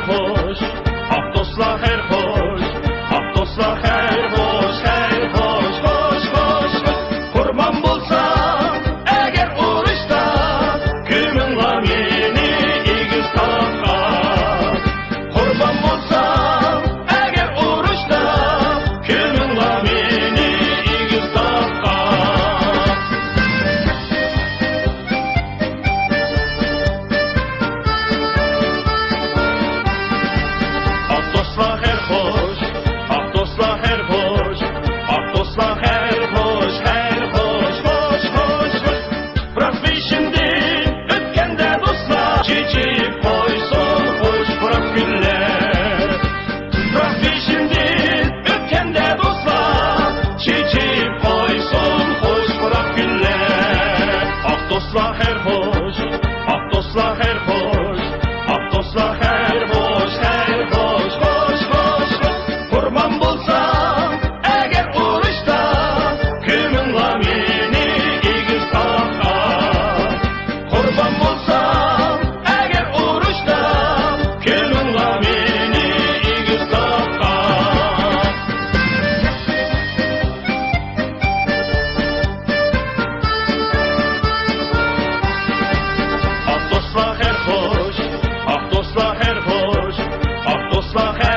hoş, ah dostlar her hoş, ah dostlar her hoş, her hoş, hoş, hoş, hoş. Kurban bulsam eğer uğraşta, gümünla beni igiz takar. Kurban bulsam eğer uğraşta, gümünla beni igiz takar. Ah dostlar her hoş, ah dostlar her hoş, ah dostlar her hoş, her hoş, hoş, hoş, hoş. Bırak şimdi ötkende dostlar, çiçeği koysun hoş bırak güller. Bırak şimdi ötkende dostlar, çiçeği koysun hoş bırak güller. Ah dostlar her hoş, ah dostlar her hoş, ah dostlar her hoş, her hoş, hoş, hoş, hoş. Kurban bulsam eğer uğraşta, gümünla beni igiz takar. Kurban bulsam eğer uğraşta, gümünla beni igiz takar. Ah dostlar her hoş, ah dostlar her hoş, ah dostlar her